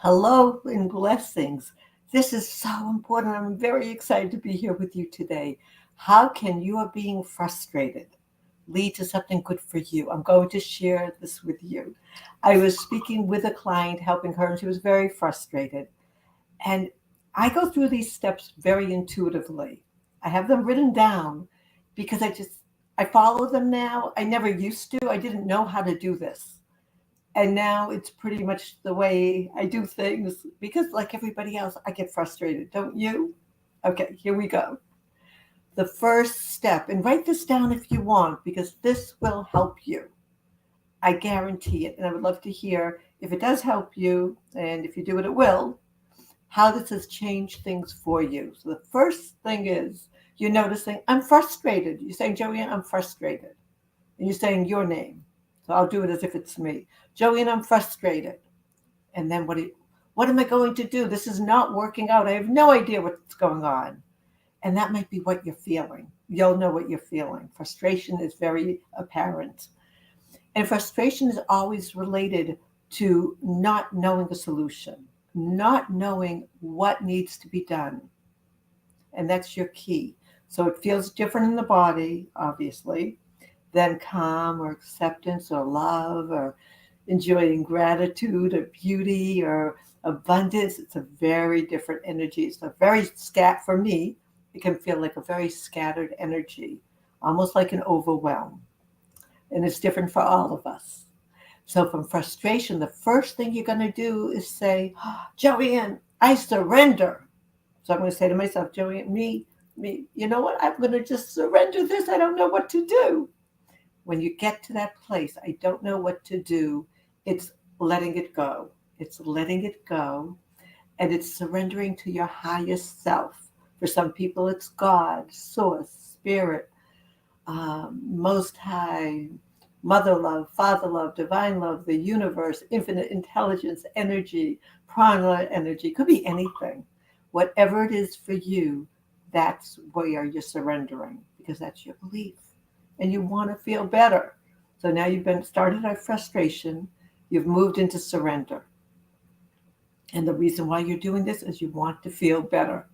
Hello and blessings. This is so important. I'm very excited to be here with you today. How can your being frustrated lead to something good for you? I'm going to share this with you. I was speaking with a client, helping her, and she was very frustrated. And I go through these steps very intuitively. I have them written down because I follow them now. I never used to. I didn't know how to do this. And now it's pretty much the way I do things because, like everybody else, I get frustrated. Don't you? Okay, here we go. The first step, and write this down if you want because this will help you. I guarantee it. And I would love to hear if it does help you, and if you do it, it will, how this has changed things for you. So the first thing is you're noticing, I'm frustrated. You're saying, Joanne, I'm frustrated. And you're saying your name. So I'll do it as if it's me. Joanne, I'm frustrated. And then what am I going to do? This is not working out. I have no idea what's going on. And that might be what you're feeling. You'll know what you're feeling. Frustration is very apparent. And frustration is always related to not knowing a solution, not knowing what needs to be done. And that's your key. So it feels different in the body, obviously, than calm or acceptance or love or enjoying gratitude or beauty or abundance. It's a very different energy. It's a very for me, it can feel like a very scattered energy, almost like an overwhelm. And it's different for all of us. So from frustration, the first thing you're going to do is say, Joanne, I surrender. So I'm going to say to myself, Joanne, me, you know what? I'm going to just surrender this. I don't know what to do. When you get to that place, I don't know what to do, it's letting it go. It's letting it go, and it's surrendering to your highest self. For some people, it's God, Source, Spirit, Most High, Mother Love, Father Love, Divine Love, the universe, infinite intelligence, energy, prana energy. Could be anything. Whatever it is for you, that's where you're surrendering because that's your belief and you want to feel better. So now you've been started at frustration, you've moved into surrender. And the reason why you're doing this is you want to feel better,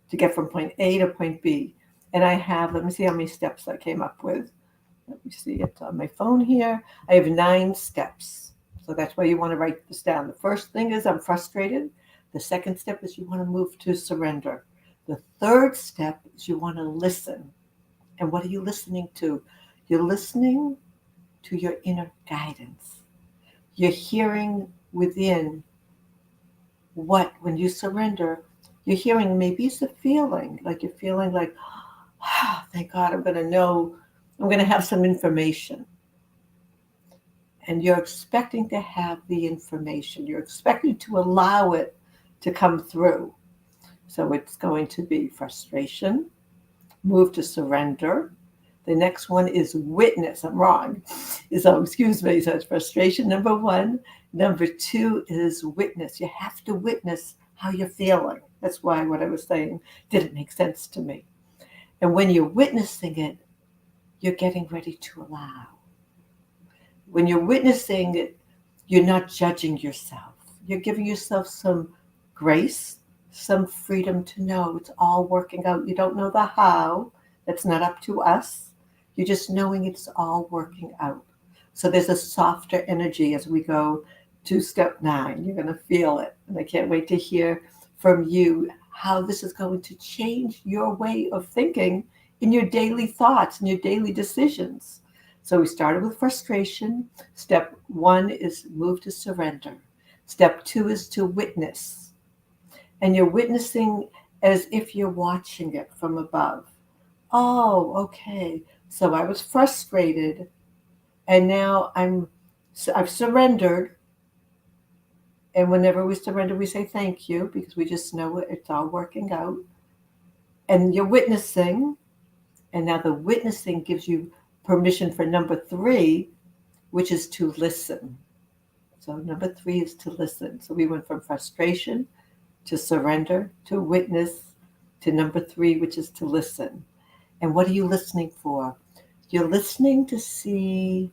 to get from point A to point B. And I have, let me see how many steps I came up with. Let me see, it's on my phone here. I have 9 steps. So that's why you want to write this down. The first thing is I'm frustrated. The second step is you want to move to surrender. The third step is you want to listen. And what are you listening to? You're listening to your inner guidance. You're hearing within when you surrender, you're hearing, maybe it's a feeling, like you're feeling like, oh, thank God, I'm going to have some information. And you're expecting to have the information. You're expecting to allow it to come through. So it's going to be frustration, move to surrender. The next one is witness. I'm wrong. Excuse me. So it's frustration, number 1. Number 2 is witness. You have to witness how you're feeling. That's why what I was saying didn't make sense to me. And when you're witnessing it, you're getting ready to allow. When you're witnessing it, you're not judging yourself. You're giving yourself some grace, some freedom to know it's all working out. You don't know the how. That's not up to us. You're just knowing it's all working out. So there's a softer energy as we go to step 9. You're going to feel it. And I can't wait to hear from you how this is going to change your way of thinking in your daily thoughts and your daily decisions. So we started with frustration. Step 1 is move to surrender. Step 2 is to witness. And you're witnessing as if you're watching it from above. Oh, okay. So I was frustrated, and now I've surrendered. And whenever we surrender, we say thank you because we just know it's all working out. And you're witnessing, and now the witnessing gives you permission for number 3, which is to listen. So number 3 is to listen. So we went from frustration to surrender to witness to number 3, which is to listen. And what are you listening for? You're listening to see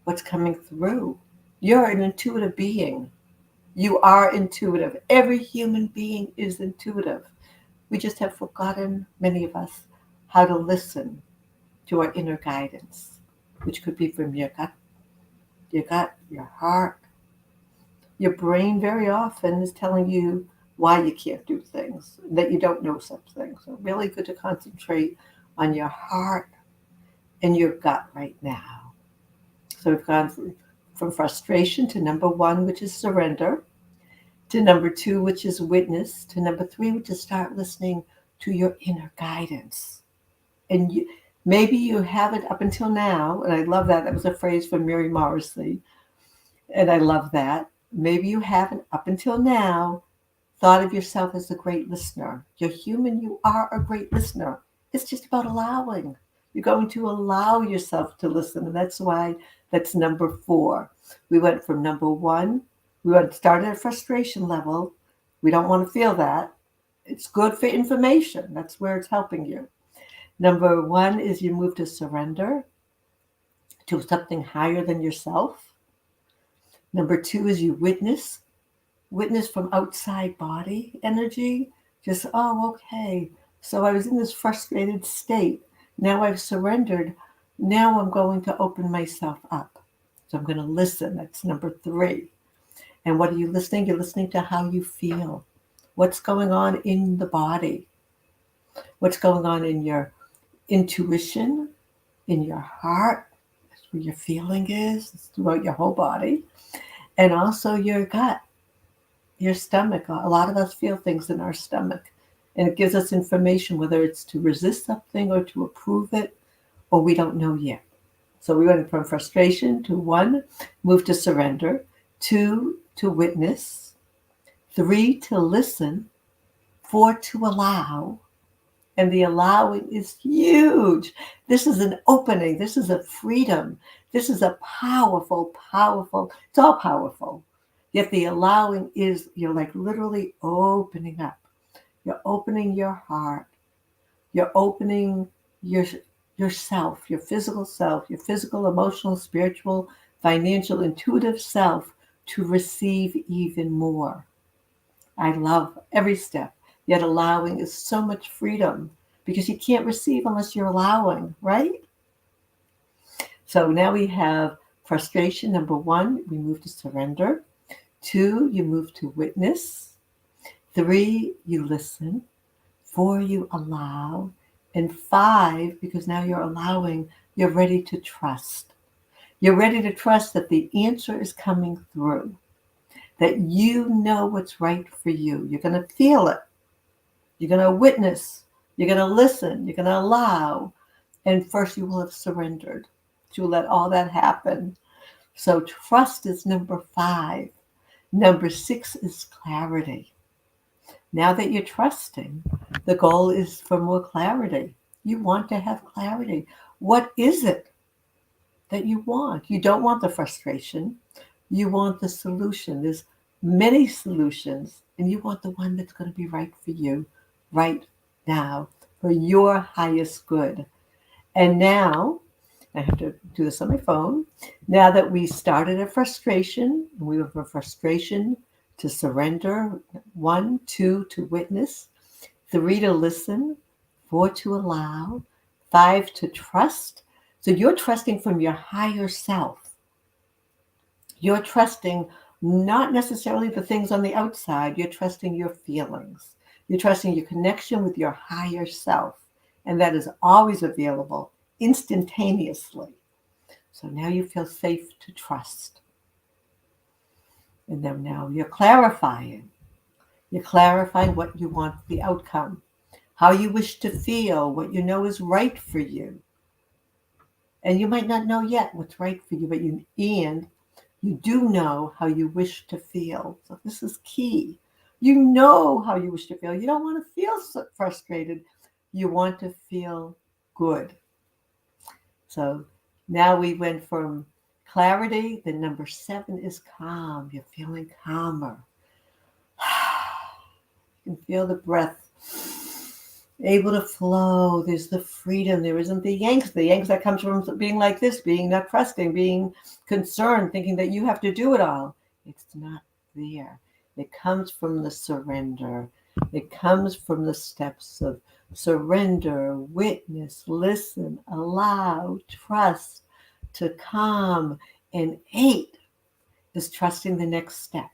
what's coming through. You're an intuitive being. You are intuitive. Every human being is intuitive. We just have forgotten, many of us, how to listen to our inner guidance, which could be from your heart. Your brain very often is telling you why you can't do things, that you don't know such things. So really good to concentrate on your heart and your gut right now. So we've gone from frustration to number one, which is surrender, to number two, which is witness, to number three, which is start listening to your inner guidance. And maybe you haven't up until now, and I love that. That was a phrase from Mary Morrissey, and I love that. Maybe you haven't up until now thought of yourself as a great listener. You're human, you are a great listener. It's just about allowing. You're going to allow yourself to listen, and that's why that's number four. We went from number one, started at frustration level. We don't want to feel that. It's good for information. That's where it's helping you. Number one is you move to surrender to something higher than yourself. Number two is you witness from outside body energy. Just, oh, okay. So I was in this frustrated state. Now I've surrendered. Now I'm going to open myself up. So I'm going to listen. That's number three. And what are you listening? You're listening to how you feel. What's going on in the body? What's going on in your intuition, in your heart? That's where your feeling is. It's throughout your whole body. And also your gut, your stomach. A lot of us feel things in our stomach. And it gives us information, whether it's to resist something or to approve it, or we don't know yet. So we went from frustration to one, move to surrender, two, to witness, three, to listen, four, to allow. And the allowing is huge. This is an opening. This is a freedom. This is a powerful, it's all powerful. Yet the allowing is, you're like literally opening up. You're opening your heart. You're opening yourself, your physical self, your physical, emotional, spiritual, financial, intuitive self to receive even more. I love every step. Yet allowing is so much freedom because you can't receive unless you're allowing, right? So now we have frustration. Number one, we move to surrender. Two, you move to witness. Three, you listen. Four, you allow. And five, because now you're allowing, you're ready to trust. You're ready to trust that the answer is coming through, that you know what's right for you. You're going to feel it. You're going to witness. You're going to listen. You're going to allow. And first you will have surrendered to let all that happen. So trust is number five. Number six is clarity. Now that you're trusting, the goal is for more clarity. You want to have clarity. What is it that you want? You don't want the frustration. You want the solution. There's many solutions, and you want the one that's going to be right for you right now for your highest good. And now, I have to do this on my phone. Now that we started at frustration, we went from frustration to surrender, 1, 2, to witness, 3, to listen, 4, to allow, 5, to trust. So you're trusting from your higher self. You're trusting not necessarily the things on the outside. You're trusting your feelings. You're trusting your connection with your higher self. And that is always available instantaneously. So now you feel safe to trust. And then now you're clarifying. You're clarifying what you want the outcome, how you wish to feel, what you know is right for you. And you might not know yet what's right for you, but you do know how you wish to feel. So this is key. You know how you wish to feel. You don't want to feel so frustrated. You want to feel good. So now we went from clarity. Then number 7 is calm. You're feeling calmer. You can feel the breath able to flow. There's the freedom. There isn't the yanks. The yanks that comes from being like this, being not trusting, being concerned, thinking that you have to do it all. It's not there. It comes from the surrender. It comes from the steps of surrender, witness, listen, allow, trust, to calm. And 8 is trusting the next step.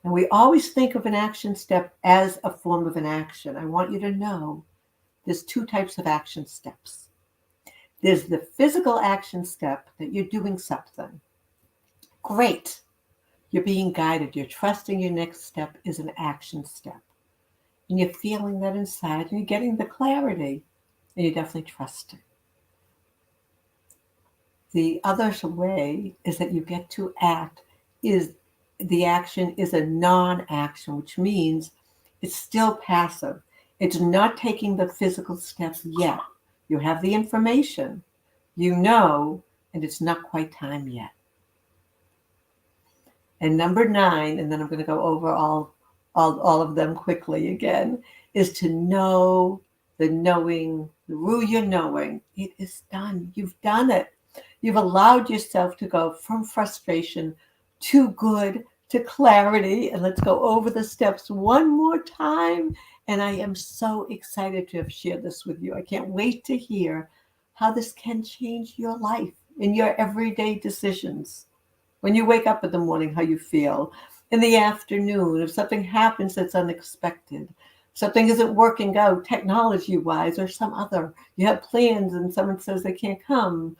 And we always think of an action step as a form of an action. I want you to know there's 2 types of action steps. There's the physical action step that you're doing something. Great. You're being guided. You're trusting your next step is an action step. And you're feeling that inside and you're getting the clarity and you're definitely trusting. The other way is that you get to act is the action is a non-action, which means it's still passive. It's not taking the physical step yet. You have the information, you know, and it's not quite time yet. And number 9, and then I'm going to go over all of them quickly again, is to know the knowing, through your knowing, it is done. You've done it. You've allowed yourself to go from frustration to good, to clarity. And let's go over the steps one more time. And I am so excited to have shared this with you. I can't wait to hear how this can change your life in your everyday decisions. When you wake up in the morning, how you feel. In the afternoon, if something happens that's unexpected, something isn't working out technology-wise or some other, you have plans and someone says they can't come.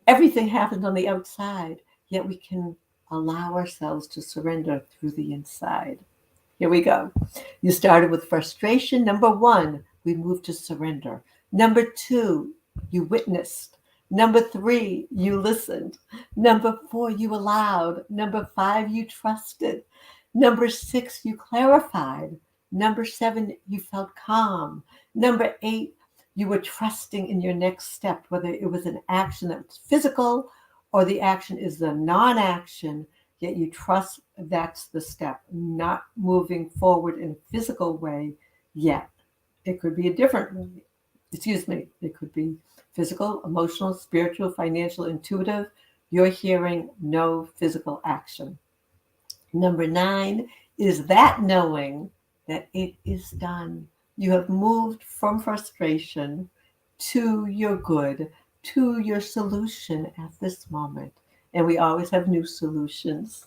Everything happens on the outside, yet we can allow ourselves to surrender through the inside. Here we go. You started with frustration. Number 1, we moved to surrender. Number 2, you witnessed. Number 3, you listened. Number 4, you allowed. Number 5, you trusted. Number 6, you clarified. Number 7, you felt calm. Number 8, you were trusting in your next step, whether it was an action that was physical or the action is the non-action, yet you trust that's the step, not moving forward in a physical way yet. It could be a different way. It could be physical, emotional, spiritual, financial, intuitive. You're hearing no physical action. Number 9 is that knowing that it is done. You have moved from frustration to your good, to your solution at this moment. And we always have new solutions.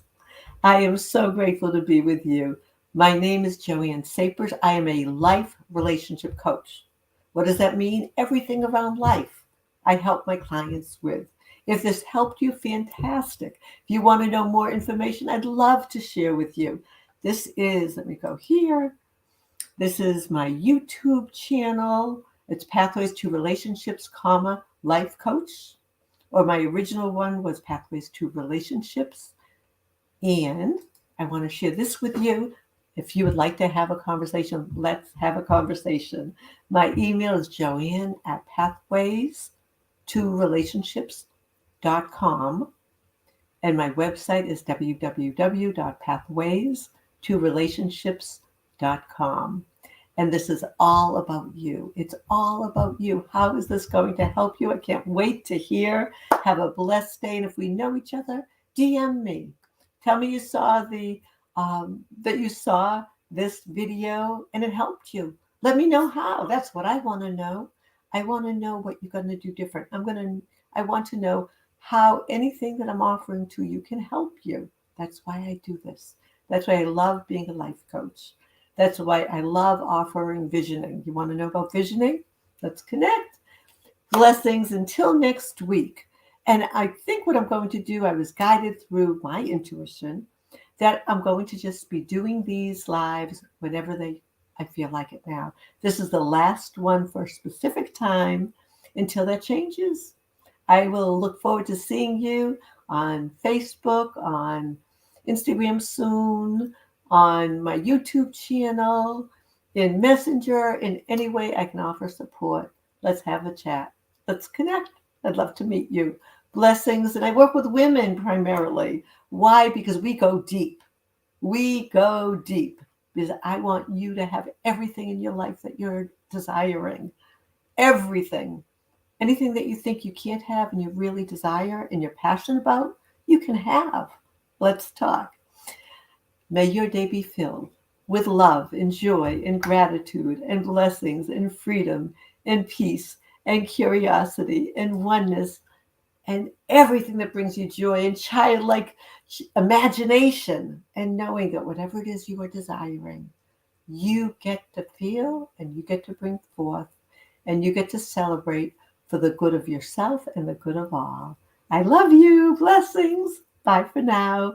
I am so grateful to be with you. My name is Joanne Sapers. I am a life relationship coach. What does that mean? Everything around life I help my clients with. If this helped you, fantastic. If you want to know more information, I'd love to share with you. This is, let me go here. This is my YouTube channel. It's Pathways to Relationships, Life Coach. Or my original one was Pathways to Relationships. And I want to share this with you. If you would like to have a conversation, let's have a conversation. My email is joanne@pathways2relationships.com. And my website is www.pathways2relationships.com. And this is all about you. It's all about you. How is this going to help you? I can't wait to hear. Have a blessed day. And if we know each other, DM me. Tell me you saw that you saw this video and it helped you. Let me know how. That's what I want to know. I want to know what you're going to do different. I want to know how anything that I'm offering to you can help you. That's why I do this. That's why I love being a life coach. That's why I love offering visioning. You want to know about visioning? Let's connect. Blessings until next week. And I think what I'm going to do, I was guided through my intuition that I'm going to just be doing these lives whenever I feel like it now. This is the last one for a specific time until that changes. I will look forward to seeing you on Facebook, on Instagram soon, on my YouTube channel, in Messenger, in any way I can offer support. Let's have a chat. Let's connect. I'd love to meet you. Blessings. And I work with women primarily. Why? Because we go deep. We go deep because I want you to have everything in your life that you're desiring. Everything. Anything that you think you can't have and you really desire and you're passionate about, you can have. Let's talk. May your day be filled with love and joy and gratitude and blessings and freedom and peace and curiosity and oneness and everything that brings you joy and childlike imagination, and knowing that whatever it is you are desiring, you get to feel and you get to bring forth and you get to celebrate for the good of yourself and the good of all. I love you. Blessings. Bye for now.